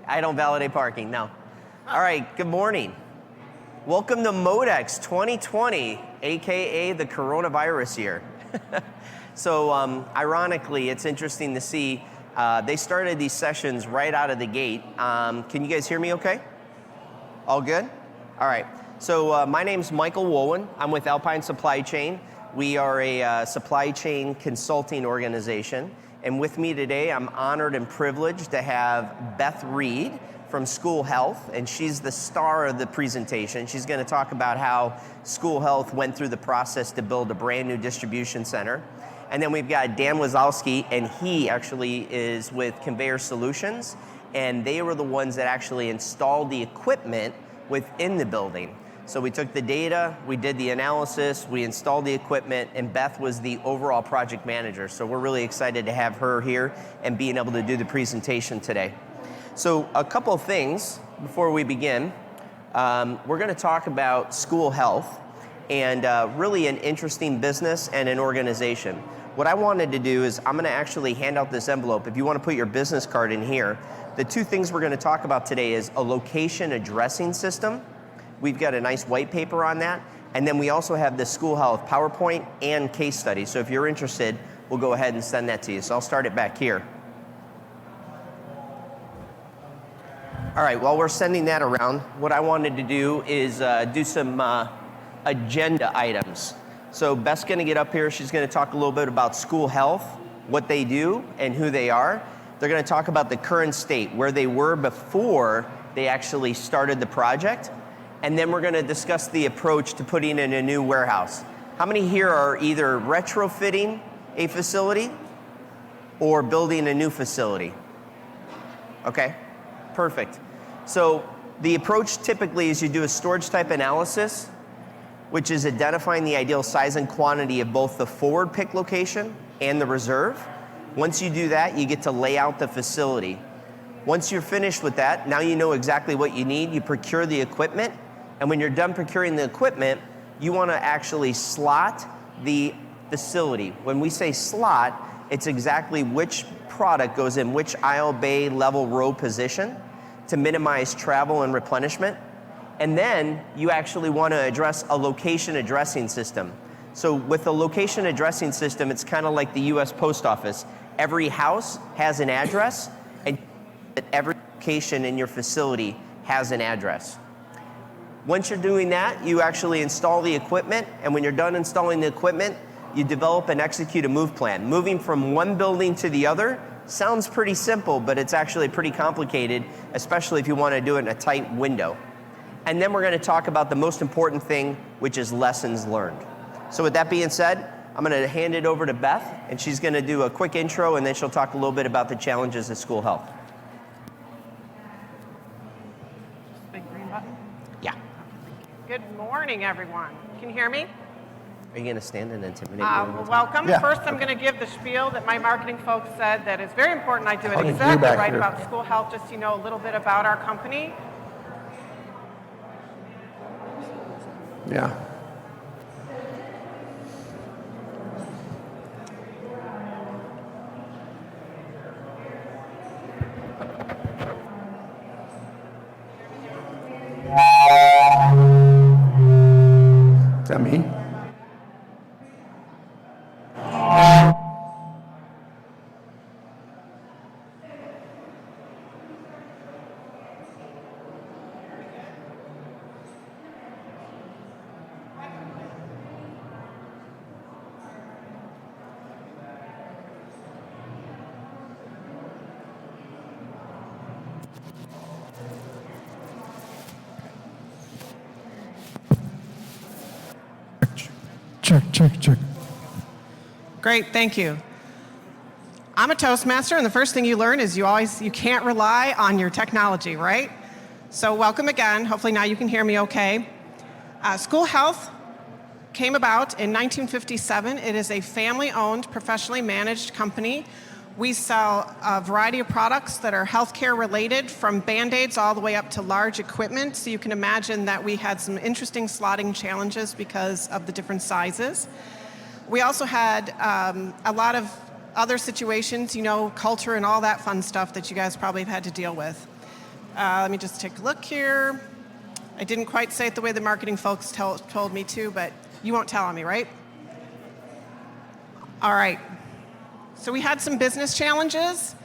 I don't validate parking, no. All right, good morning. Welcome to Modex 2020, AKA the coronavirus year. So ironically, it's interesting to see, they started these sessions right out of the gate. Can you guys hear me okay? All good? All right, so my name's Michael Wolin. I'm with Alpine Supply Chain. We are a supply chain consulting organization. And with me today, I'm honored and privileged to have Beth Reed from School Health, and she's the star of the presentation. She's gonna talk about how School Health went through the process to build a brand new distribution center. And then we've got Dan Wazowski, and he actually is with Conveyor Solutions, and they were the ones that actually installed the equipment within the building. So we took the data, we did the analysis, we installed the equipment, and Beth was the overall project manager. So we're really excited to have her here and being able to do the presentation today. So a couple of things before we begin. We're gonna talk about School Health and really an interesting business and an organization. What I wanted to do is I'm gonna actually hand out this envelope. If you wanna put your business card in here, the two things we're gonna talk about today is a location addressing system. We've got a nice white paper on that. And then we also have the School Health PowerPoint and case study. So if you're interested, we'll go ahead and send that to you. So I'll start it back here. All right, while we're sending that around, what I wanted to do is do some agenda items. So Beth's gonna get up here, she's gonna talk a little bit about School Health, what they do and who they are. They're gonna talk about the current state, where they were before they actually started the project. And then we're gonna discuss the approach to putting in a new warehouse. How many here are either retrofitting a facility or building a new facility? Okay, perfect. So the approach typically is you do a storage type analysis, which is identifying the ideal size and quantity of both the forward pick location and the reserve. Once you do that, you get to lay out the facility. Once you're finished with that, now you know exactly what you need. You procure the equipment, and when you're done procuring the equipment, you want to actually slot the facility. When we say slot, it's exactly which product goes in which aisle, bay, level, row position to minimize travel and replenishment. And then you actually want to address a location addressing system. So with a location addressing system, it's kind of like the US Post Office. Every house has an address, and every location in your facility has an address. Once you're doing that, you actually install the equipment, and when you're done installing the equipment, you develop and execute a move plan. Moving from one building to the other sounds pretty simple, but it's actually pretty complicated, especially if you want to do it in a tight window. And then we're going to talk about the most important thing, which is lessons learned. So with that being said, I'm going to hand it over to Beth, and she's going to do a quick intro, and then she'll talk a little bit about the challenges of School Health. Big green button? Yeah. Good morning, everyone. Can you hear me? Are you going to stand and intimidate me? Well, welcome. Yeah. First, I'm going to give the spiel that my marketing folks said that is very important. I do it How did you exactly back right here? about School Health, just so you know a little bit about our company. Yeah. Is that me? Check. Great, thank you. I'm a Toastmaster, and the first thing you learn is you can't rely on your technology, right? So welcome again. Hopefully now you can hear me okay. School Health came about in 1957. It is a family-owned, professionally managed company. We sell a variety of products that are healthcare related, from Band-Aids all the way up to large equipment. So you can imagine that we had some interesting slotting challenges because of the different sizes. We also had a lot of other situations, culture and all that fun stuff that you guys probably have had to deal with. Let me just take a look here. I didn't quite say it the way the marketing folks told me to, but you won't tell on me, right? All right. So we had some business challenges.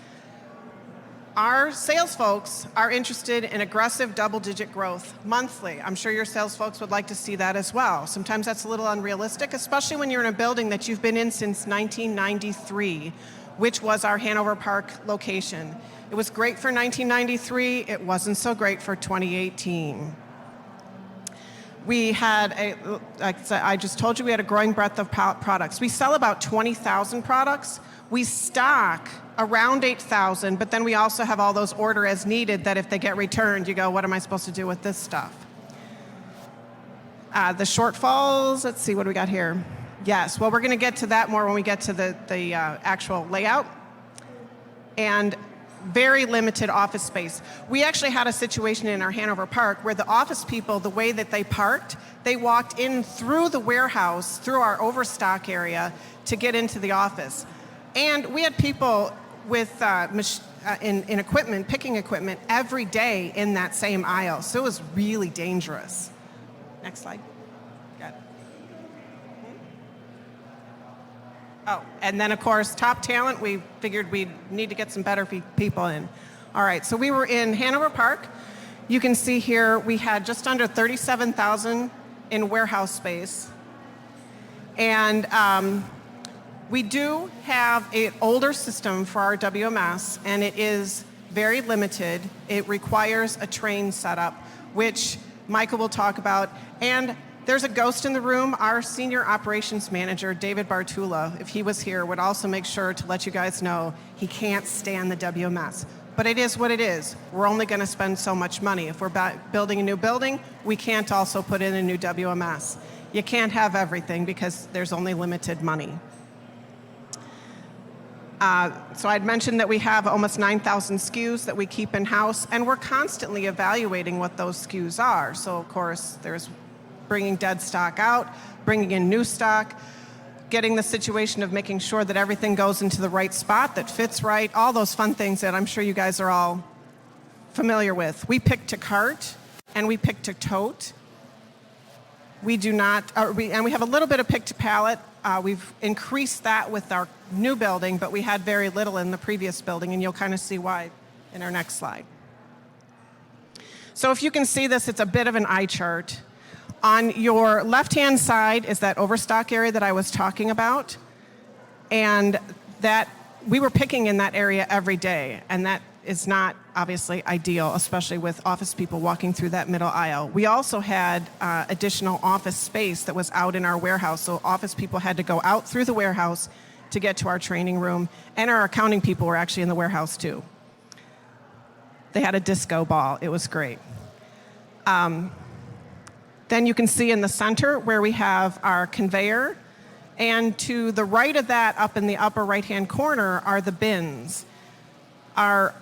Our sales folks are interested in aggressive double-digit growth monthly. I'm sure your sales folks would like to see that as well. Sometimes that's a little unrealistic, especially when you're in a building that you've been in since 1993, which was our Hanover Park location. It was great for 1993. It wasn't so great for 2018. We had like I just told you, we had a growing breadth of products. We sell about 20,000 products. We stock around 8,000, but then we also have all those order as needed that if they get returned, you go, what am I supposed to do with this stuff? The shortfalls, let's see, what do we got here? Yes, well, we're going to get to that more when we get to the actual layout. And very limited office space. We actually had a situation in our Hanover Park where the office people, the way that they parked, they walked in through the warehouse, through our overstock area to get into the office. And we had people with in equipment, picking equipment every day in that same aisle. So it was really dangerous. Next slide. Got it. Oh, and then of course, top talent, we figured we'd need to get some better people in. All right, so we were in Hanover Park. You can see here we had just under 37,000 in warehouse space. And we do have an older system for our WMS, and it is very limited. It requires a train setup, which Michael will talk about. And there's a ghost in the room. Our senior operations manager, David Bartula, if he was here, would also make sure to let you guys know he can't stand the WMS. But it is what it is. We're only going to spend so much money. If we're building a new building, we can't also put in a new WMS. You can't have everything because there's only limited money. So I'd mentioned that we have almost 9,000 SKUs that we keep in-house, and we're constantly evaluating what those SKUs are. So, of course, there's bringing dead stock out, bringing in new stock, getting the situation of making sure that everything goes into the right spot, that fits right, all those fun things that I'm sure you guys are all familiar with. We pick to cart, and we pick to tote. We do not, and we have a little bit of pick to pallet. We've increased that with our new building, but we had very little in the previous building, and you'll kind of see why in our next slide. So if you can see this, it's a bit of an eye chart. On your left-hand side is that overstock area that I was talking about, and that we were picking in that area every day, and that is not obviously ideal, especially with office people walking through that middle aisle. We also had additional office space that was out in our warehouse, so office people had to go out through the warehouse to get to our training room, and our accounting people were actually in the warehouse too. They had a disco ball. It was great. Then you can see in the center where we have our conveyor, and to the right of that, up in the upper right-hand corner, are the bins. Our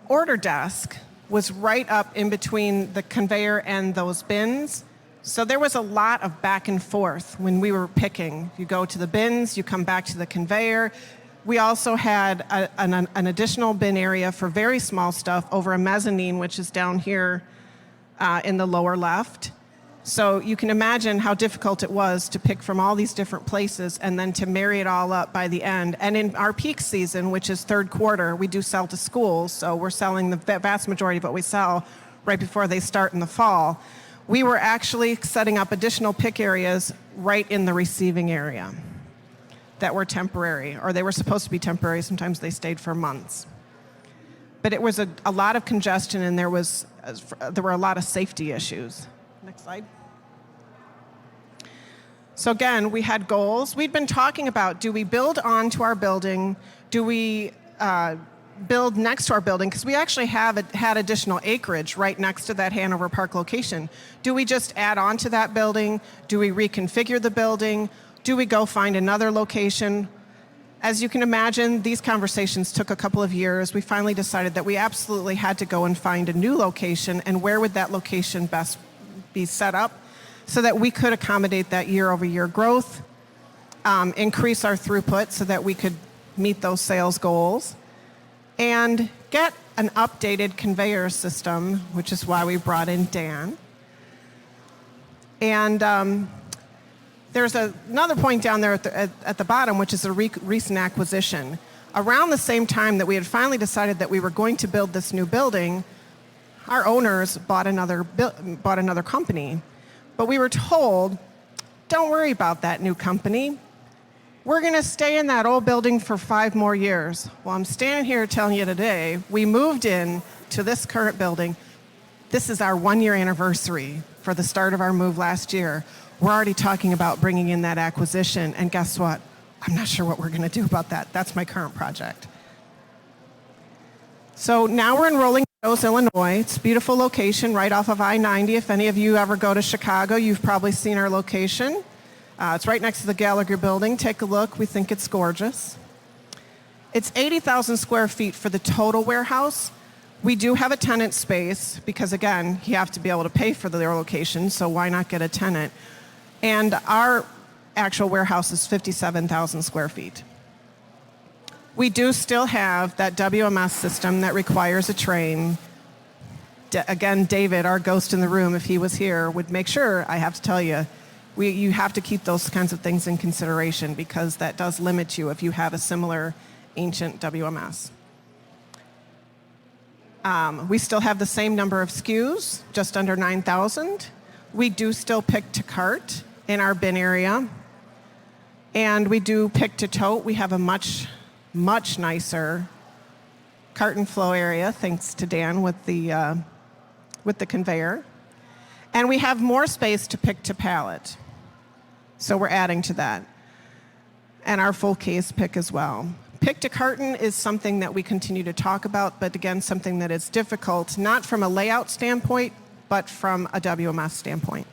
order desk was right up in between the conveyor and those bins. So there was a lot of back and forth when we were picking. You go to the bins, you come back to the conveyor. We also had an additional bin area for very small stuff over a mezzanine, which is down here in the lower left. So you can imagine how difficult it was to pick from all these different places and then to marry it all up by the end. And in our peak season, which is third quarter, we do sell to schools, so we're selling the vast majority of what we sell right before they start in the fall. We were actually setting up additional pick areas right in the receiving area that were temporary, or they were supposed to be temporary. Sometimes they stayed for months. But it was a lot of congestion, and there were a lot of safety issues. Next slide. So again, we had goals. We'd been talking about, do we build onto our building? Do we build next to our building? Because we actually had additional acreage right next to that Hanover Park location. Do we just add on to that building? Do we reconfigure the building? Do we go find another location? As you can imagine, these conversations took a couple of years. We finally decided that we absolutely had to go and find a new location, and where would that location best be set up so that we could accommodate that year-over-year growth, increase our throughput so that we could meet those sales goals, and get an updated conveyor system, which is why we brought in Dan. And there's another point down there at the bottom, which is a recent acquisition. Around the same time that we had finally decided that we were going to build this new building, our owners bought another company. But we were told, don't worry about that new company. We're going to stay in that old building for 5 more years. Well, I'm standing here telling you today, we moved in to this current building. This is our 1-year anniversary for the start of our move last year. We're already talking about bringing in that acquisition, and guess what? I'm not sure what we're going to do about that. That's my current project. So now we're in Rolling Meadows, Illinois. It's a beautiful location right off of I-90. If any of you ever go to Chicago, you've probably seen our location. It's right next to the Gallagher building. Take a look. We think it's gorgeous. It's 80,000 square feet for the total warehouse. We do have a tenant space because, again, you have to be able to pay for their location, so why not get a tenant? And our actual warehouse is 57,000 square feet. We do still have that WMS system that requires a train. Again, David, our ghost in the room, if he was here, would make sure, I have to tell you, you have to keep those kinds of things in consideration because that does limit you if you have a similar ancient WMS. We still have the same number of SKUs, just under 9,000. We do still pick to cart in our bin area. And we do pick to tote. We have a much nicer cart and flow area, thanks to Dan with the conveyor. And we have more space to pick to pallet. So we're adding to that. And our full case pick as well. Pick to carton is something that we continue to talk about, but again, something that is difficult, not from a layout standpoint, but from a WMS standpoint.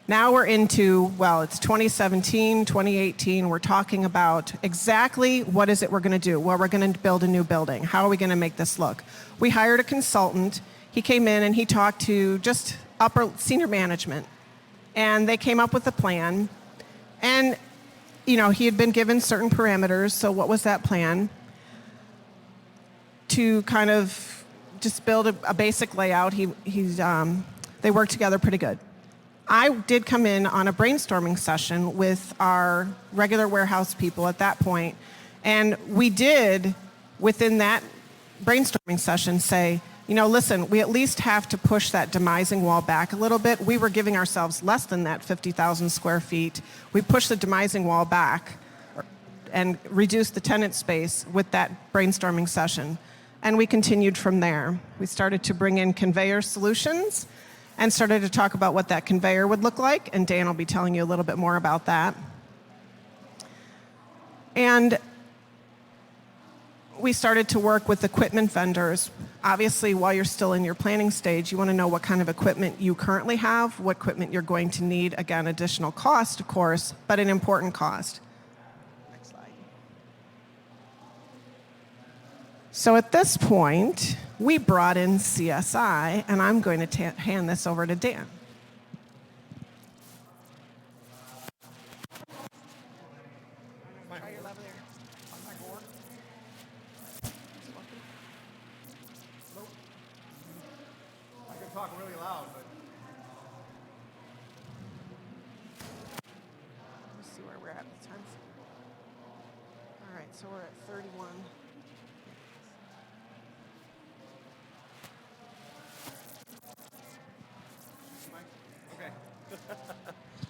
Now we're into, well, it's 2017, 2018. We're talking about exactly what is it we're going to do. Well, we're going to build a new building. How are we going to make this look? We hired a consultant. He came in and he talked to just upper senior management. And they came up with a plan. And, you know, he had been given certain parameters. So what was that plan? To kind of just build a basic layout. They worked together pretty good. I did come in on a brainstorming session with our regular warehouse people at that point, and we did, within that brainstorming session, say, you know, listen, we at least have to push that demising wall back a little bit. We were giving ourselves less than that 50,000 square feet. We pushed the demising wall back and reduced the tenant space with that brainstorming session, and we continued from there. We started to bring in Conveyor Solutions and started to talk about what that conveyor would look like, and Dan will be telling you a little bit more about that. And we started to work with equipment vendors. Obviously, while you're still in your planning stage, you want to know what kind of equipment you currently have, what equipment you're going to need. Again, additional cost, of course, but an important cost. Next slide. So at this point, we brought in CSI, and I'm going to hand this over to Dan. I can talk really loud, but Let's see where we're at this time. All right, so we're at 31.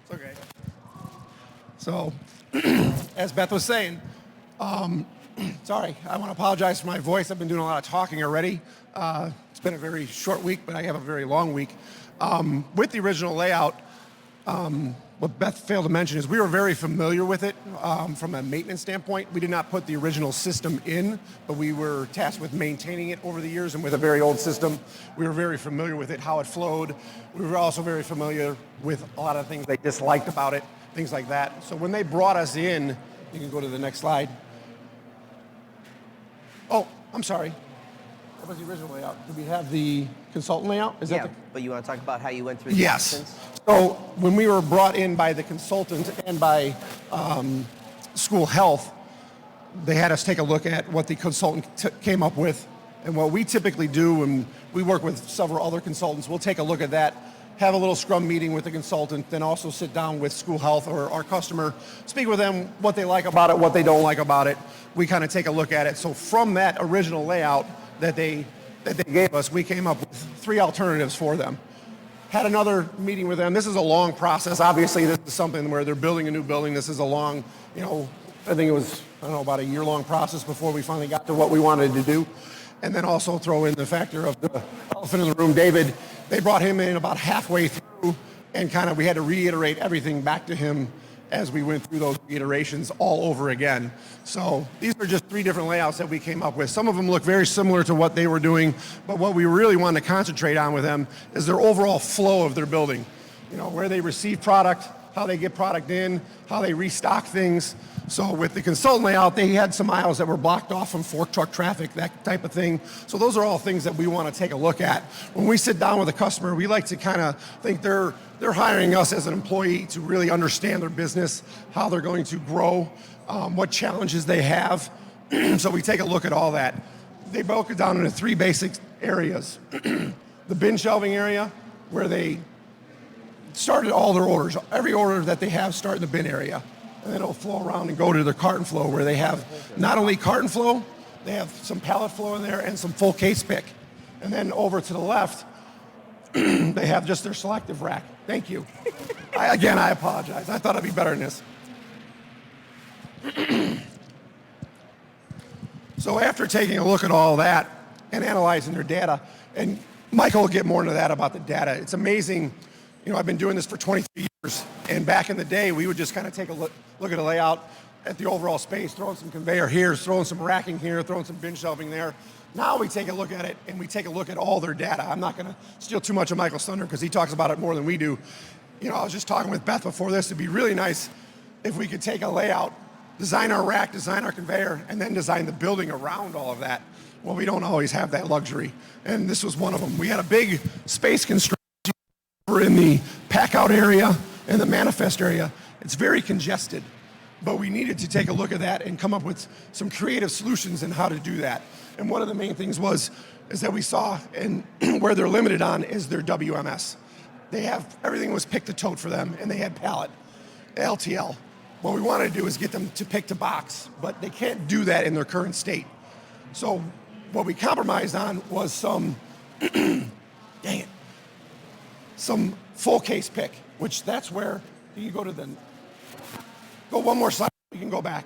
it's okay. So, as Beth was saying, sorry, I want to apologize for my voice. I've been doing a lot of talking already. It's been a very short week, but I have a very long week. With the original layout, what Beth failed to mention is we were very familiar with it from a maintenance standpoint. We did not put the original system in, but we were tasked with maintaining it over the years, and with a very old system, we were very familiar with it, how it flowed. We were also very familiar with a lot of things they disliked about it, things like that. So when they brought us in, you can go to the next slide. Oh, I'm sorry. That was the original layout. Do we have the consultant layout? Is that the... But you want to talk about how you went through the Yes. options? So when we were brought in by the consultant and by school health, they had us take a look at what the consultant came up with. And what we typically do, and we work with several other consultants, we'll take a look at that, have a little scrum meeting with the consultant, then also sit down with school health or our customer, speak with them what they like about it, what they don't like about it. We kind of take a look at it. So from that original layout that they gave us, we came up with 3 alternatives for them. Had another meeting with them. This is a long process. Obviously, this is something where they're building a new building. This is a long, I think it was, about a year-long process before we finally got to what we wanted to do. And then also throw in the factor of the elephant in the room, David. They brought him in about halfway through, and kind of we had to reiterate everything back to him as we went through those reiterations all over again. So these are just 3 different layouts that we came up with. Some of them look very similar to what they were doing, but what we really want to concentrate on with them is their overall flow of their building. Where they receive product, how they get product in, how they restock things. So with the consultant layout, they had some aisles that were blocked off from fork truck traffic, that type of thing. So those are all things that we want to take a look at. When we sit down with a customer, we like to kind of think they're hiring us as an employee to really understand their business, how they're going to grow, what challenges they have. So we take a look at all that. They broke it down into 3 basic areas. The bin shelving area, where they started all their orders. Every order that they have start in the bin area. And then it'll flow around and go to their carton flow, where they have not only carton flow, they have some pallet flow in there and some full case pick. And then over to the left, they have just their selective rack. Thank you. I apologize. I thought I'd be better than this. So after taking a look at all that and analyzing their data, and Michael will get more into that about the data. It's amazing. I've been doing this for 23 years, and back in the day, we would just kind of take a look at a layout at the overall space, throwing some conveyor here, throwing some racking here, throwing some bin shelving there. Now we take a look at it, and we take a look at all their data. I'm not going to steal too much of Michael's thunder because he talks about it more than we do. I was just talking with Beth before this. It'd be really nice if we could take a layout, design our rack, design our conveyor, and then design the building around all of that. Well, we don't always have that luxury, and this was one of them. We had a big space constraint in the pack out area and the manifest area. It's very congested, but we needed to take a look at that and come up with some creative solutions in how to do that. And one of the main things is that we saw, and where they're limited on is their WMS. Everything was pick to tote for them, and they had pallet, LTL. What we wanted to do is get them to pick to box, but they can't do that in their current state. So what we compromised on was some full case pick, which that's where you go one more slide, you can go back,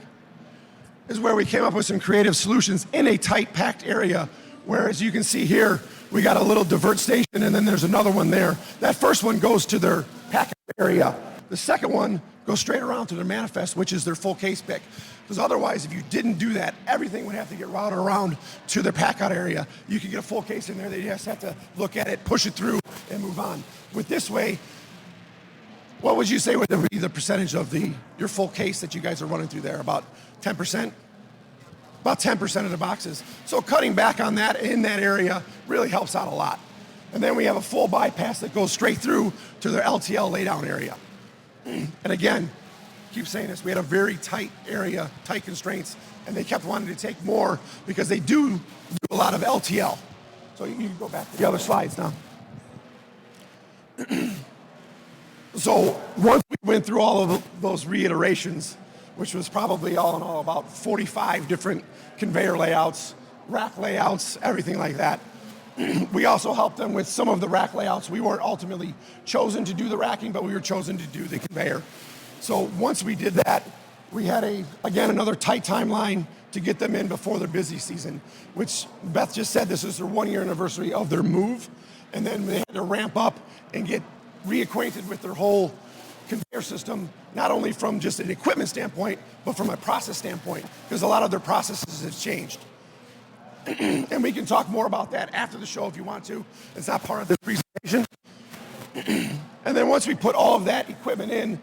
is where we came up with some creative solutions in a tight packed area, where, as you can see here, we got a little divert station, and then there's another one there. That first one goes to their pack area. The second one goes straight around to their manifest, which is their full case pick. Because otherwise, if you didn't do that, everything would have to get routed around to their pack out area. You could get a full case in there. They just have to look at it, push it through, and move on. With this way, what would you say would be the percentage of your full case that you guys are running through there? About 10%? About 10% of the boxes. So cutting back on that in that area really helps out a lot. And then we have a full bypass that goes straight through to their LTL laydown area. And again, keep saying this, we had a very tight area, tight constraints, and they kept wanting to take more because they do a lot of LTL. So you can go back to the other slides now. So once we went through all of those reiterations, which was probably all in all about 45 different conveyor layouts, rack layouts, everything like that. We also helped them with some of the rack layouts. We weren't ultimately chosen to do the racking, but we were chosen to do the conveyor. So once we did that, we had another tight timeline to get them in before their busy season, which Beth just said this is their 1-year anniversary of their move. And then they had to ramp up and get reacquainted with their whole conveyor system, not only from just an equipment standpoint, but from a process standpoint, because a lot of their processes have changed. And we can talk more about that after the show if you want to. It's not part of this presentation. And then once we put all of that equipment in,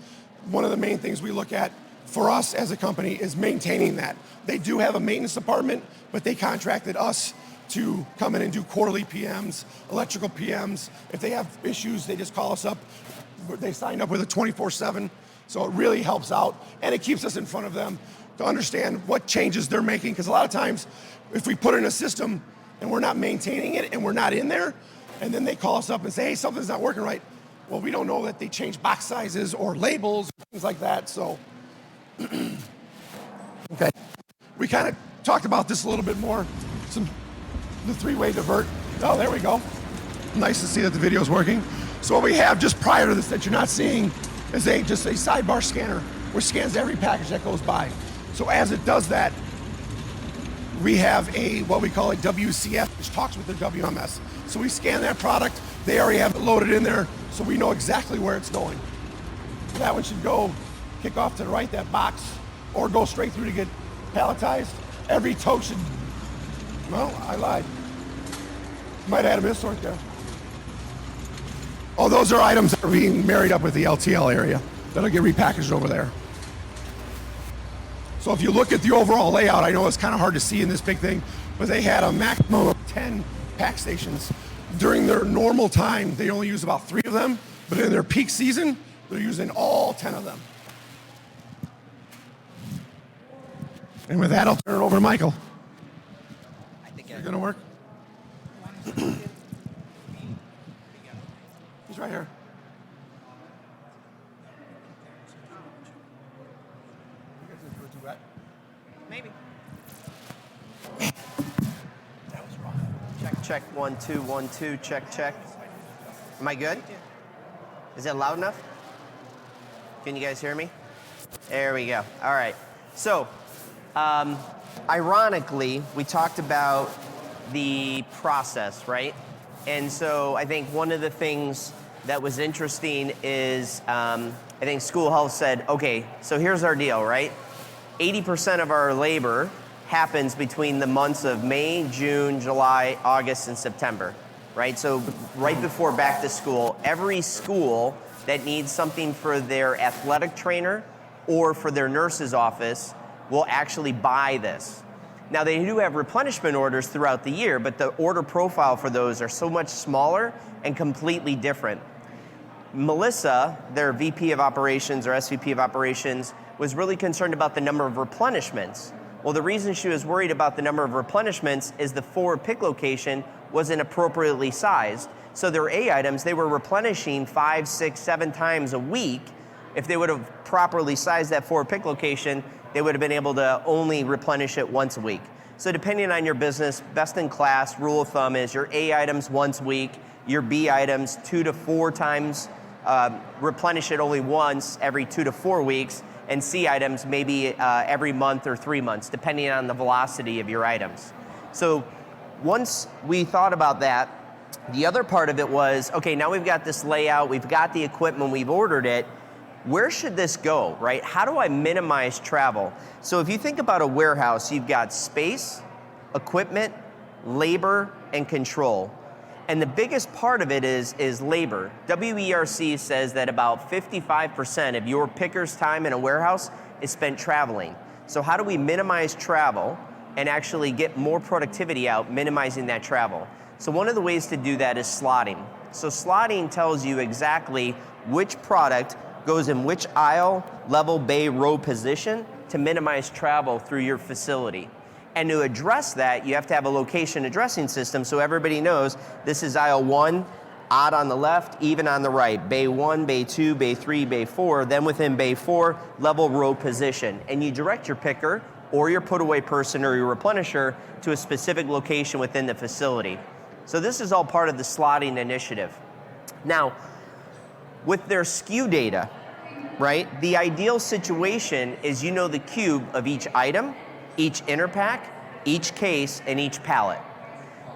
one of the main things we look at for us as a company is maintaining that. They do have a maintenance department, but they contracted us to come in and do quarterly PMs, electrical PMs. If they have issues, they just call us up. They signed up with a 24/7, so it really helps out, and it keeps us in front of them to understand what changes they're making, because a lot of times if we put in a system and we're not maintaining it and we're not in there, and then they call us up and say, hey, something's not working right. Well, we don't know that they change box sizes or labels, things like that, so. Okay, we kind of talked about this a little bit more, the three-way divert. Oh, there we go. Nice to see that the video is working. So what we have just prior to this that you're not seeing is just a sidebar scanner, which scans every package that goes by. So as it does that, we have what we call a WCF, which talks with the WMS. So we scan that product, they already have it loaded in there, so we know exactly where it's going. That one should go, kick off to the right, that box, or go straight through to get palletized. Every tote should, well, I lied. Might add a missort there. Oh, those are items that are being married up with the LTL area. That'll get repackaged over there. So if you look at the overall layout, I know it's kind of hard to see in this big thing, but they had a maximum of 10 pack stations. During their normal time, they only use about 3 of them, but in their peak season, they're using all 10 of them. And with that, I'll turn it over to Michael. I think You're gonna work? He's right here. Maybe. That was rough. Check, 1, 2, 1, 2, check. Am I good? Is it loud enough? Can you guys hear me? There we go. All right. So, ironically, we talked about the process, right? And so I think one of the things that was interesting is I think School Health said, okay, so here's our deal, right? 80% of our labor happens between the months of May, June, July, August, and September, right? So right before back to school, every school that needs something for their athletic trainer or for their nurse's office will actually buy this. Now they do have replenishment orders throughout the year, but the order profile for those are so much smaller and completely different. Melissa, their VP of operations or SVP of operations, was really concerned about the number of replenishments. Well, the reason she was worried about the number of replenishments is the forward pick location wasn't appropriately sized. So their A items, they were replenishing 5, 6, 7 times a week. If they would have properly sized that forward pick location, they would have been able to only replenish it once a week. So depending on your business, best in class rule of thumb is your A items once a week, your B items 2 to 4 times, replenish it only once every 2 to 4 weeks, and C items maybe every month or 3 months, depending on the velocity of your items. So once we thought about that, the other part of it was, okay, now we've got this layout, we've got the equipment, we've ordered it, where should this go, right? How do I minimize travel? So if you think about a warehouse, you've got space, equipment, labor, and control. And the biggest part of it is labor. WERC says that about 55% of your picker's time in a warehouse is spent traveling. So how do we minimize travel and actually get more productivity out, minimizing that travel? So one of the ways to do that is slotting. So slotting tells you exactly which product goes in which aisle, level, bay, row position to minimize travel through your facility. And to address that, you have to have a location addressing system so everybody knows this is aisle 1, odd on the left, even on the right. Bay 1, bay 2, bay 3, bay 4, then within bay 4, level, row, position. And you direct your picker or your put away person or your replenisher to a specific location within the facility. So this is all part of the slotting initiative. Now, with their SKU data, right, the ideal situation is you know the cube of each item, each inner pack, each case, and each pallet.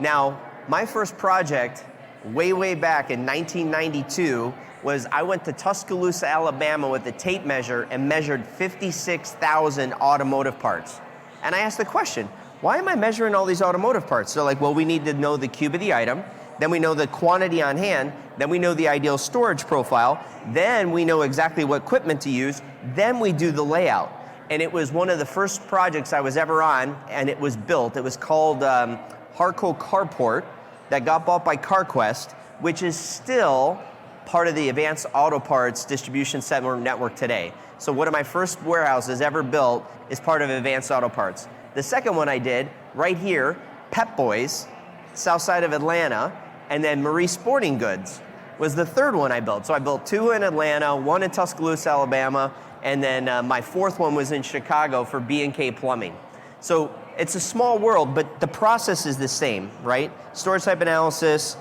Now, my first project, way back in 1992, was I went to Tuscaloosa, Alabama with a tape measure and measured 56,000 automotive parts. And I asked the question, why am I measuring all these automotive parts? They're like, well, we need to know the cube of the item, then we know the quantity on hand, then we know the ideal storage profile, then we know exactly what equipment to use, then we do the layout. And it was one of the first projects I was ever on, and it was built. It was called Harco Carport, that got bought by CarQuest, which is still part of the Advanced Auto Parts Distribution Center network today. So one of my first warehouses ever built is part of Advanced Auto Parts. The second one I did right here, Pep Boys, south side of Atlanta, and then Marie Sporting Goods was the third one I built. So I built 2 in Atlanta, 1 in Tuscaloosa, Alabama, and then my 4th one was in Chicago for B&K Plumbing. So it's a small world, but the process is the same, right? Storage type analysis,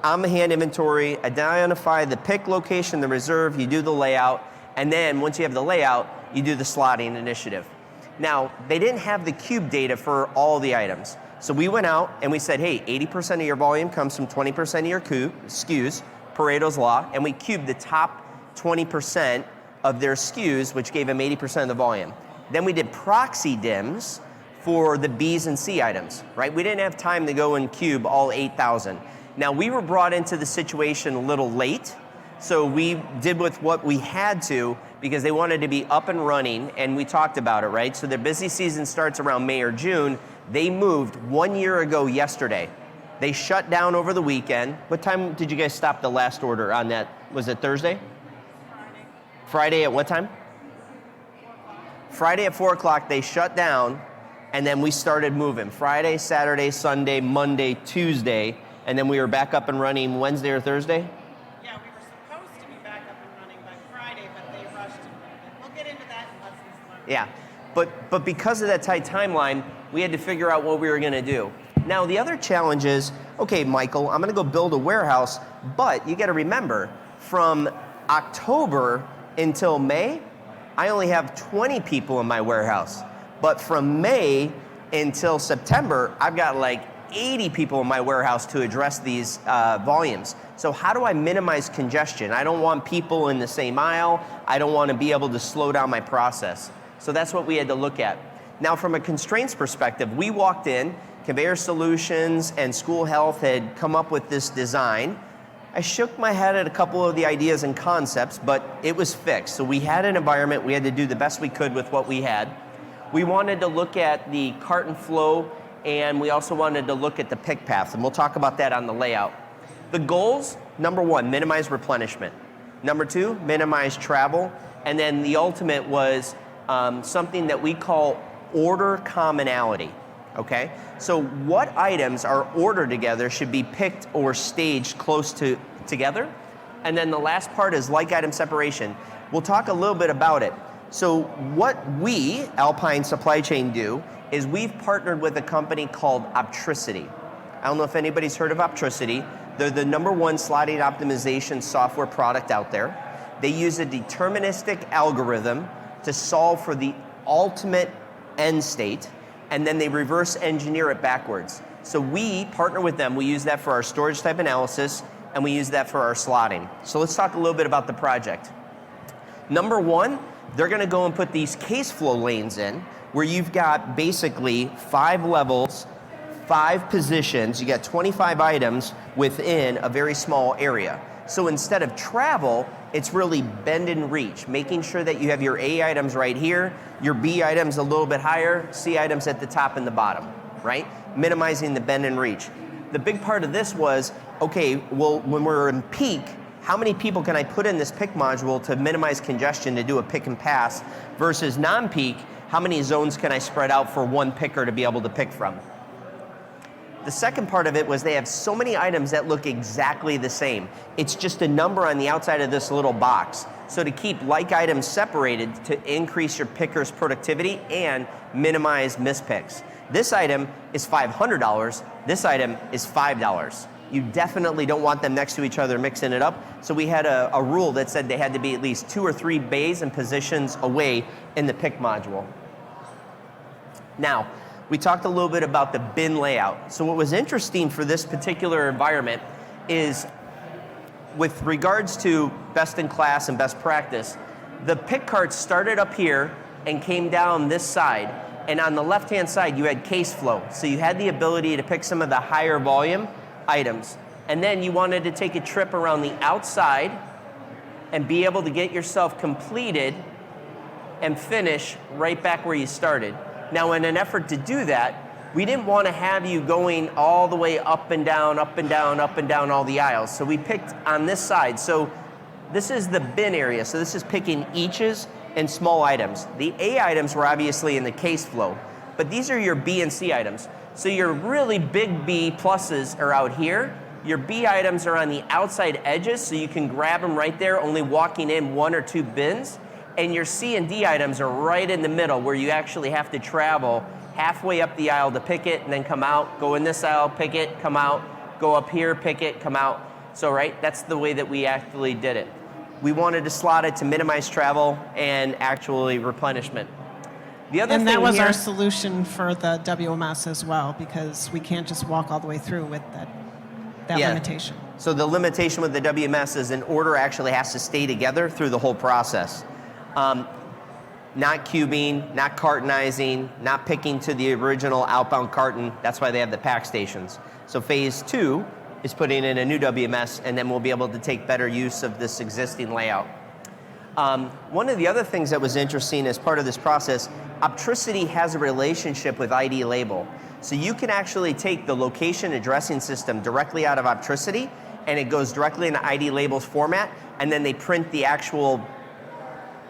on-the-hand inventory, identify the pick location, the reserve, you do the layout, and then once you have the layout, you do the slotting initiative. Now, they didn't have the cube data for all the items. So we went out and we said, hey, 80% of your volume comes from 20% of your SKUs, Pareto's Law, and we cubed the top 20% of their SKUs, which gave them 80% of the volume. Then we did proxy DIMs for the B's and C items, right? We didn't have time to go and cube all 8,000. Now, we were brought into the situation a little late, so we did with what we had to because they wanted to be up and running, and we talked about it, right? So their busy season starts around May or June. They moved 1 year ago yesterday. They shut down over the weekend. What time did you guys stop the last order on that? Was it Thursday? Friday. Friday at what time? Friday at 4 o'clock, they shut down, and then we started moving. Friday, Saturday, Sunday, Monday, Tuesday, and then we were back up and running Wednesday or Thursday? Yeah, we were supposed to be back up and running by Friday, but they rushed it a little bit. We'll get into that in lessons learned. Yeah, but because of that tight timeline, we had to figure out what we were gonna do. Now, the other challenge is, okay, Michael, I'm gonna go build a warehouse, but you gotta remember, from October until May, I only have 20 people in my warehouse. But from May until September, I've got like 80 people in my warehouse to address these volumes. So how do I minimize congestion? I don't want people in the same aisle. I don't want to be able to slow down my process. So that's what we had to look at. Now, from a constraints perspective, we walked in, Conveyor Solutions and School Health had come up with this design. I shook my head at a couple of the ideas and concepts, but it was fixed. So we had an environment, we had to do the best we could with what we had. We wanted to look at the carton flow, and we also wanted to look at the pick path, and we'll talk about that on the layout. The goals, number 1, minimize replenishment. Number 2, minimize travel. And then the ultimate was something that we call order commonality, okay? So what items are ordered together should be picked or staged close together. And then the last part is like item separation. We'll talk a little bit about it. So what we, Alpine Supply Chain, do is we've partnered with a company called Optricity. I don't know if anybody's heard of Optricity. They're the #1 slotting optimization software product out there. They use a deterministic algorithm to solve for the ultimate end state, and then they reverse engineer it backwards. So we partner with them. We use that for our storage type analysis, and we use that for our slotting. So let's talk a little bit about the project. Number 1, they're gonna go and put these case flow lanes in, where you've got basically 5 levels, 5 positions, you got 25 items within a very small area. So instead of travel, it's really bend and reach, making sure that you have your A items right here, your B items a little bit higher, C items at the top and the bottom, right? Minimizing the bend and reach. The big part of this was, okay, well, when we're in peak, how many people can I put in this pick module to minimize congestion to do a pick and pass versus non-peak, how many zones can I spread out for one picker to be able to pick from? The second part of it was they have so many items that look exactly the same. It's just a number on the outside of this little box. So to keep like items separated to increase your picker's productivity and minimize mispicks. This item is $500, this item is $5. You definitely don't want them next to each other mixing it up. So we had a rule that said they had to be at least 2 or 3 bays and positions away in the pick module. Now, we talked a little bit about the bin layout. So what was interesting for this particular environment is with regards to best in class and best practice, the pick carts started up here and came down this side. And on the left-hand side, you had case flow. So you had the ability to pick some of the higher volume items. And then you wanted to take a trip around the outside and be able to get yourself completed and finish right back where you started. Now, in an effort to do that, we didn't want to have you going all the way up and down, up and down, up and down all the aisles. So we picked on this side. So this is the bin area. So this is picking eaches and small items. The A items were obviously in the case flow, but these are your B and C items. So your really big B pluses are out here. Your B items are on the outside edges, so you can grab them right there, only walking in 1 or 2 bins. And your C and D items are right in the middle, where you actually have to travel halfway up the aisle to pick it, and then come out, go in this aisle, pick it, come out, go up here, pick it, come out. So, right, that's the way that we actually did it. We wanted to slot it to minimize travel and actually replenishment. The other and thing that was here, our solution for the WMS as well, because we can't just walk all the way through with that limitation. So the limitation with the WMS is an order actually has to stay together through the whole process. Not cubing, not cartonizing, not picking to the original outbound carton. That's why they have the pack stations. So phase 2 is putting in a new WMS, and then we'll be able to take better use of this existing layout. One of the other things that was interesting as part of this process, Optricity has a relationship with ID Label. So you can actually take the location addressing system directly out of Optricity, and it goes directly into ID Label's format, and then they print the actual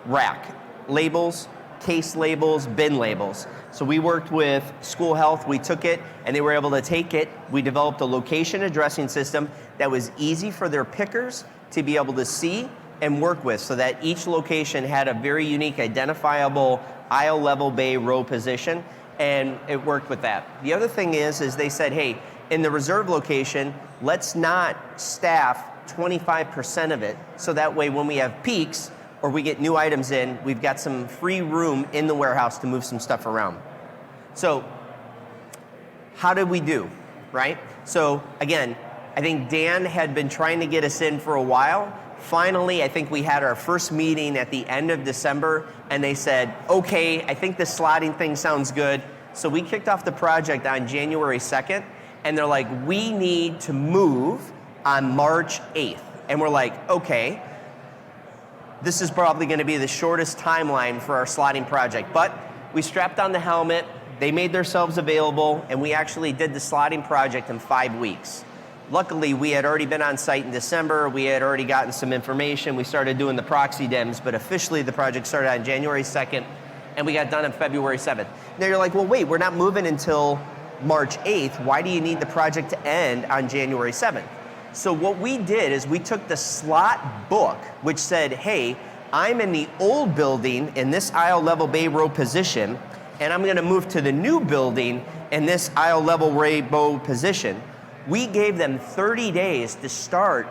rack. Labels, case labels, bin labels. So we worked with School Health, we took it, and they were able to take it. We developed a location addressing system that was easy for their pickers to be able to see and work with, so that each location had a very unique identifiable aisle level bay row position, and it worked with that. The other thing is they said, hey, in the reserve location, let's not staff 25% of it, so that way when we have peaks or we get new items in, we've got some free room in the warehouse to move some stuff around. So how did we do, right? So again, I think Dan had been trying to get us in for a while. Finally, I think we had our first meeting at the end of December, and they said, okay, I think the slotting thing sounds good. So we kicked off the project on January 2nd, and they're like, we need to move on March 8th. And we're like, okay, this is probably gonna be the shortest timeline for our slotting project. But we strapped on the helmet, they made themselves available, and we actually did the slotting project in 5 weeks. Luckily, we had already been on site in December. We had already gotten some information. We started doing the proxy DEMS, but officially the project started on January 2nd, and we got done on February 7th. Now you're like, well, wait, we're not moving until March 8th. Why do you need the project to end on January 7th? So what we did is we took the slot book, which said, hey, I'm in the old building in this aisle level bay row position, and I'm gonna move to the new building in this aisle level row position. We gave them 30 days to start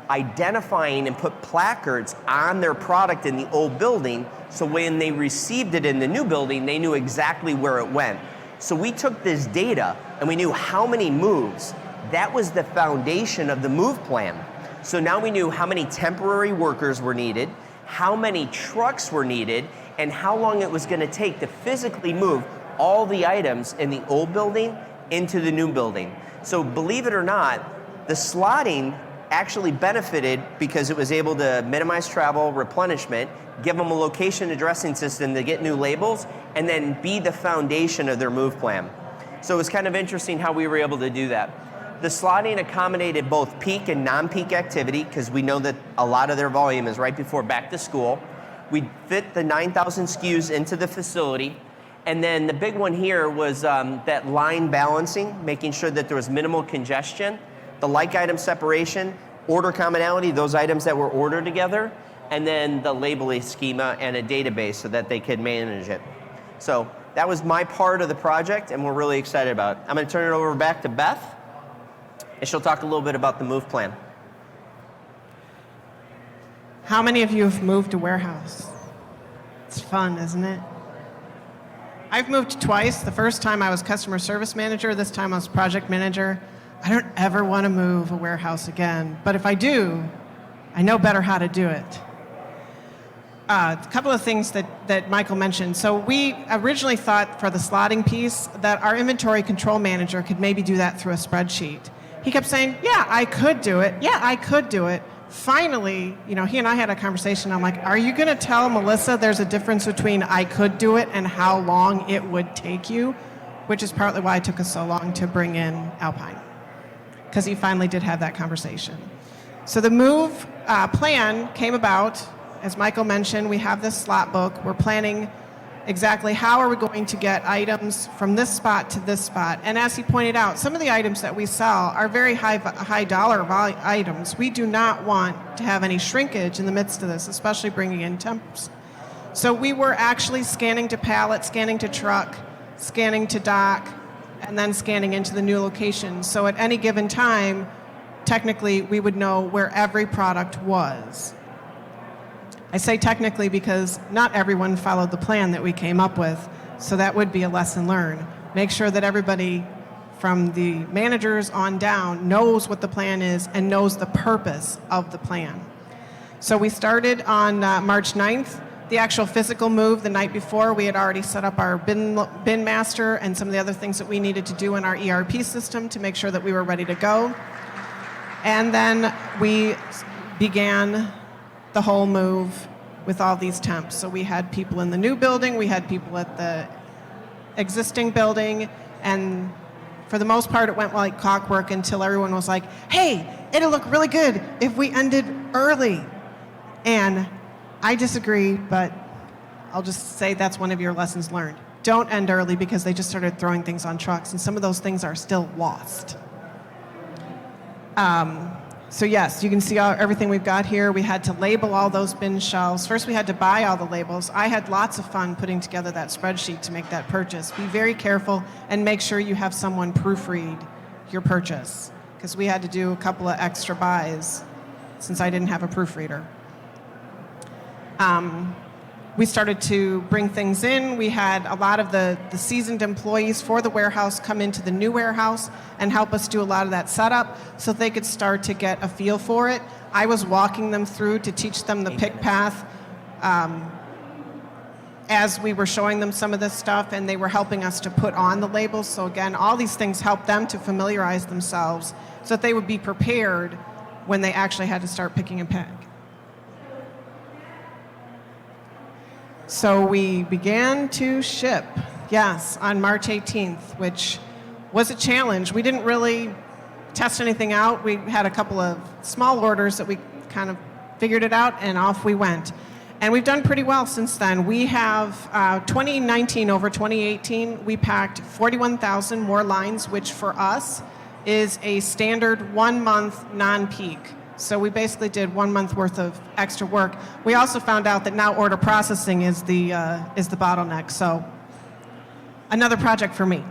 identifying and put placards on their product in the old building, so when they received it in the new building, they knew exactly where it went. So we took this data and we knew how many moves. That was the foundation of the move plan. So now we knew how many temporary workers were needed, how many trucks were needed, and how long it was going to take to physically move all the items in the old building into the new building. So believe it or not, the slotting actually benefited because it was able to minimize travel, replenishment, give them a location addressing system to get new labels, and then be the foundation of their move plan. So it was kind of interesting how we were able to do that. The slotting accommodated both peak and non-peak activity, because we know that a lot of their volume is right before back to school. We fit the 9,000 SKUs into the facility. And then the big one here was that line balancing, making sure that there was minimal congestion, the like item separation, order commonality, those items that were ordered together, and then the labeling schema and a database so that they could manage it. So that was my part of the project, and we're really excited about it. I'm gonna turn it over back to Beth, and she'll talk a little bit about the move plan. How many of you have moved a warehouse? It's fun, isn't it? I've moved twice. The first time I was customer service manager, this time I was project manager. I don't ever want to move a warehouse again, but if I do, I know better how to do it. A couple of things that Michael mentioned. So we originally thought for the slotting piece that our inventory control manager could maybe do that through a spreadsheet. He kept saying, yeah, I could do it. Yeah, I could do it. Finally, he and I had a conversation. I'm like, are you going to tell Melissa there's a difference between I could do it and how long it would take you? Which is partly why it took us so long to bring in Alpine, because he finally did have that conversation. So the move plan came about as Michael mentioned, we have this slot book. We're planning exactly how are we going to get items from this spot to this spot. And as he pointed out, some of the items that we sell are very high dollar items. We do not want to have any shrinkage in the midst of this, especially bringing in temps. So we were actually scanning to pallet, scanning to truck, scanning to dock, and then scanning into the new location. So at any given time, technically, we would know where every product was. I say technically because not everyone followed the plan that we came up with, so that would be a lesson learned. Make sure that everybody from the managers on down knows what the plan is and knows the purpose of the plan. So we started on March 9th. The actual physical move the night before, we had already set up our bin master and some of the other things that we needed to do in our ERP system to make sure that we were ready to go. And then we began the whole move with all these temps. So we had people in the new building, we had people at the existing building, and for the most part it went like clockwork until everyone was like, hey, it'll look really good if we ended early. And I disagree, but I'll just say that's one of your lessons learned. Don't end early because they just started throwing things on trucks, and some of those things are still lost. So yes, you can see everything we've got here. We had to label all those bin shelves. First, we had to buy all the labels. I had lots of fun putting together that spreadsheet to make that purchase. Be very careful and make sure you have someone proofread your purchase, because we had to do a couple of extra buys since I didn't have a proofreader. We started to bring things in. We had a lot of the seasoned employees for the warehouse come into the new warehouse and help us do a lot of that setup so they could start to get a feel for it. I was walking them through to teach them the pick path as we were showing them some of this stuff, and they were helping us to put on the labels. So again, all these things helped them to familiarize themselves so that they would be prepared when they actually had to start picking and packing. So we began to ship, yes, on March 18th, which was a challenge. We didn't really test anything out. We had a couple of small orders that we kind of figured it out, and off we went. And we've done pretty well since then. We have 2019 over 2018, we packed 41,000 more lines, which for us is a standard 1 month non-peak. So we basically did 1 month worth of extra work. We also found out that now order processing is the bottleneck. So another project for me.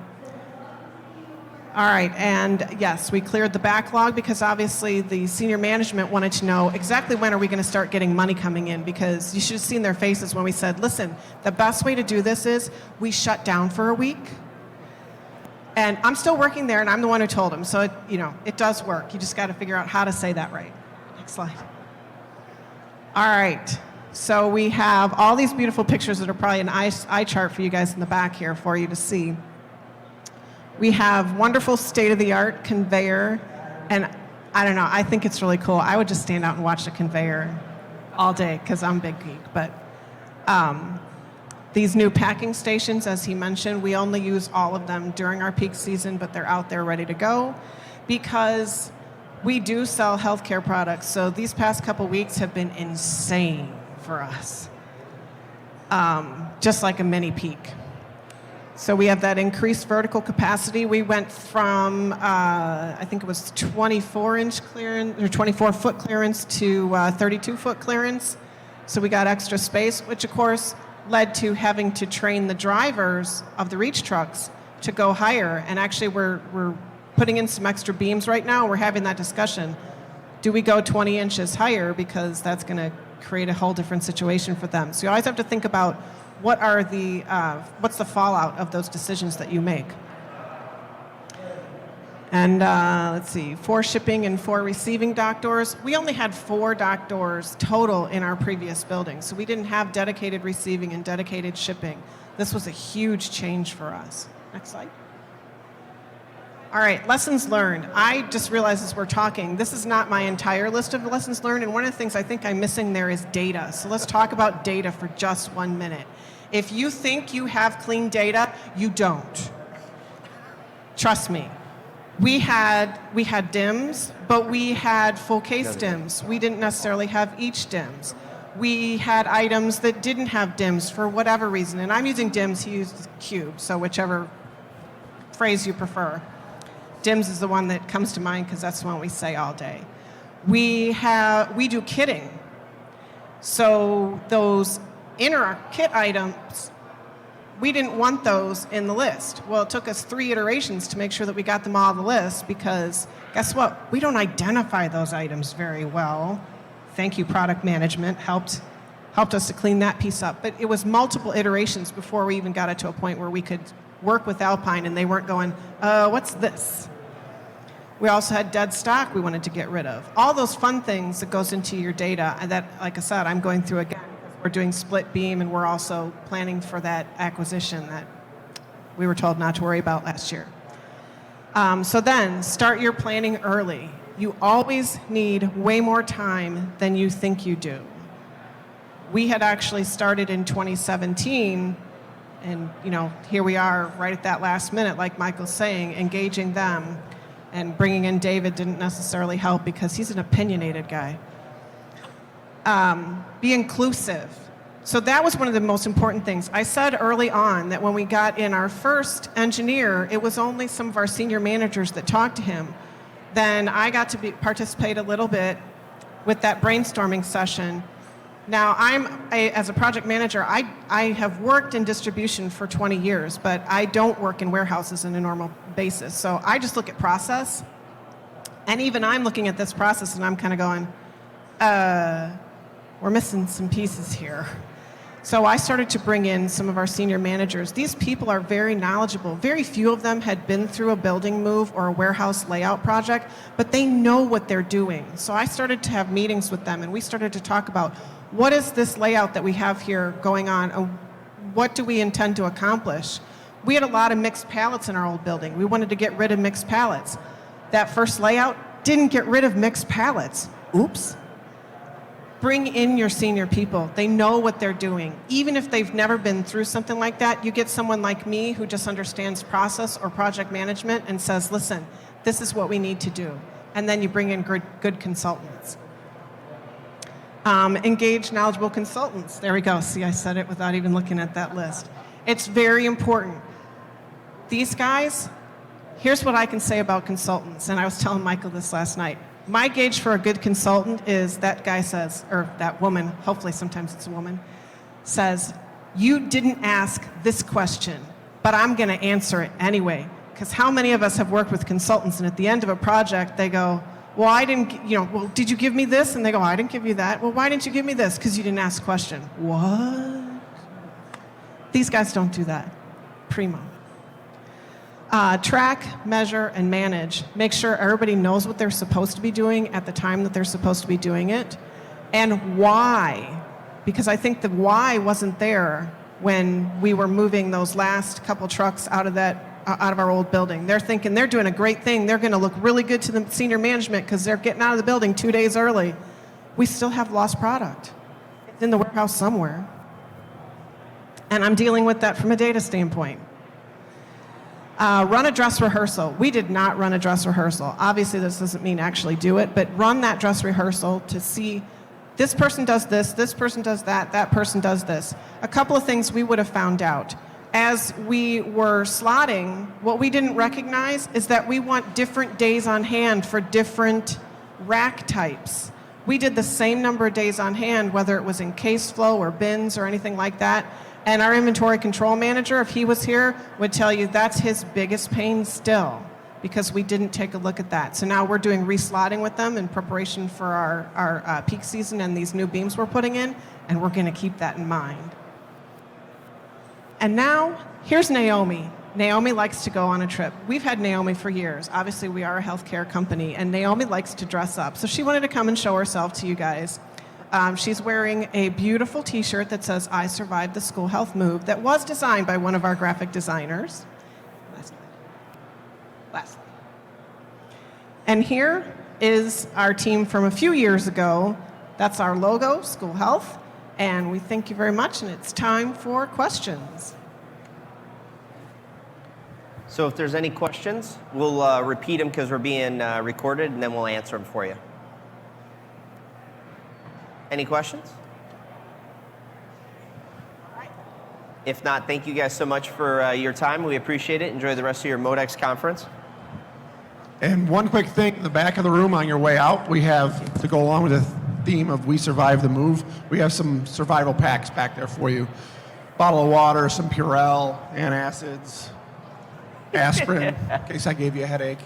All right, and yes, we cleared the backlog because obviously the senior management wanted to know exactly when are we going to start getting money coming in, because you should have seen their faces when we said, listen, the best way to do this is we shut down for a week. And I'm still working there, and I'm the one who told them. So, it does work. You just got to figure out how to say that right. Next slide. All right. So we have all these beautiful pictures that are probably an eye chart for you guys in the back here for you to see. We have wonderful state-of-the-art conveyor. And I don't know, I think it's really cool. I would just stand out and watch the conveyor all day because I'm a big geek. But these new packing stations, as he mentioned, we only use all of them during our peak season, but they're out there ready to go because we do sell healthcare products. So these past couple weeks have been insane for us, just like a mini peak. So we have that increased vertical capacity. We went from, I think it was 24-inch clearance, or 24-foot clearance to 32-foot clearance. So we got extra space, which of course led to having to train the drivers of the reach trucks to go higher. And actually we're putting in some extra beams right now. We're having that discussion. Do we go 20 inches higher? Because that's going to create a whole different situation for them. So you always have to think about what's the fallout of those decisions that you make. And let's see, 4 shipping and 4 receiving dock doors. We only had 4 dock doors total in our previous building, so we didn't have dedicated receiving and dedicated shipping. This was a huge change for us. Next slide. All right, lessons learned. I just realized as we're talking, this is not my entire list of lessons learned, and one of the things I think I'm missing there is data. So let's talk about data for just 1 minute. If you think you have clean data, you don't. Trust me. We had DIMMs, but we had full case DIMMs. We didn't necessarily have each DIMMs. We had items that didn't have DIMMs for whatever reason, and I'm using DIMMs, he used cube, so whichever phrase you prefer. DIMMs is the one that comes to mind because that's the one we say all day. We do kitting. So those inner kit items, we didn't want those in the list. Well, it took us 3 iterations to make sure that we got them all on the list because guess what? We don't identify those items very well. Thank you, product management, helped us to clean that piece up. But it was multiple iterations before we even got it to a point where we could work with Alpine and they weren't going, what's this? We also had dead stock we wanted to get rid of. All those fun things that goes into your data and that, like I said, I'm going through again. We're doing split beam and we're also planning for that acquisition that we were told not to worry about last year. So then, start your planning early. You always need way more time than you think you do. We had actually started in 2017, and here we are right at that last minute, like Michael's saying, engaging them. And bringing in David didn't necessarily help because he's an opinionated guy. Be inclusive. So that was one of the most important things. I said early on that when we got in our first engineer, it was only some of our senior managers that talked to him. Then I got to participate a little bit with that brainstorming session. Now, as a project manager, I have worked in distribution for 20 years, but I don't work in warehouses on a normal basis. So I just look at process. And even I'm looking at this process and I'm kind of going, we're missing some pieces here. So I started to bring in some of our senior managers. These people are very knowledgeable. Very few of them had been through a building move or a warehouse layout project, but they know what they're doing. So I started to have meetings with them and we started to talk about what is this layout that we have here going on? What do we intend to accomplish? We had a lot of mixed pallets in our old building. We wanted to get rid of mixed pallets. That first layout didn't get rid of mixed pallets. Oops. Bring in your senior people. They know what they're doing. Even if they've never been through something like that, you get someone like me who just understands process or project management and says, listen, this is what we need to do. And then you bring in good consultants. Engage knowledgeable consultants. There we go. See, I said it without even looking at that list. It's very important. These guys, here's what I can say about consultants, and I was telling Michael this last night. My gauge for a good consultant is that guy says, or that woman, hopefully sometimes it's a woman, says, you didn't ask this question, but I'm going to answer it anyway. Because how many of us have worked with consultants, and at the end of a project, they go, well, I didn't, well, did you give me this? And they go, I didn't give you that. Well, why didn't you give me this? Because you didn't ask a question. What? These guys don't do that. Primo. Track, measure, and manage. Make sure everybody knows what they're supposed to be doing at the time that they're supposed to be doing it. And why. Because I think the why wasn't there when we were moving those last couple trucks out of our old building. They're thinking they're doing a great thing. They're going to look really good to the senior management because they're getting out of the building 2 days early. We still have lost product. It's in the warehouse somewhere. And I'm dealing with that from a data standpoint. Run a dress rehearsal. We did not run a dress rehearsal. Obviously, this doesn't mean actually do it, but run that dress rehearsal to see this person does this person does that person does this. A couple of things we would have found out. As we were slotting, what we didn't recognize is that we want different days on hand for different rack types. We did the same number of days on hand, whether it was in case flow or bins or anything like that. And our inventory control manager, if he was here, would tell you that's his biggest pain still, because we didn't take a look at that. So now we're doing reslotting with them in preparation for our peak season and these new beams we're putting in, and we're going to keep that in mind. And now, here's Naomi. Naomi likes to go on a trip. We've had Naomi for years. Obviously, we are a healthcare company, and Naomi likes to dress up. So she wanted to come and show herself to you guys. She's wearing a beautiful T-shirt that says, I survived the school health move, that was designed by one of our graphic designers. Lastly. And here is our team from a few years ago. That's our logo, School Health. And we thank you very much, and it's time for questions. So if there's any questions, we'll repeat them because we're being recorded, and then we'll answer them for you. Any questions? If not, thank you guys so much for your time. We appreciate it. Enjoy the rest of your Modex conference. And one quick thing, in the back of the room on your way out, we have, to go along with the theme of We Survived the Move, we have some survival packs back there for you. Bottle of water, some Purell, antacids, aspirin, in case I gave you a headache.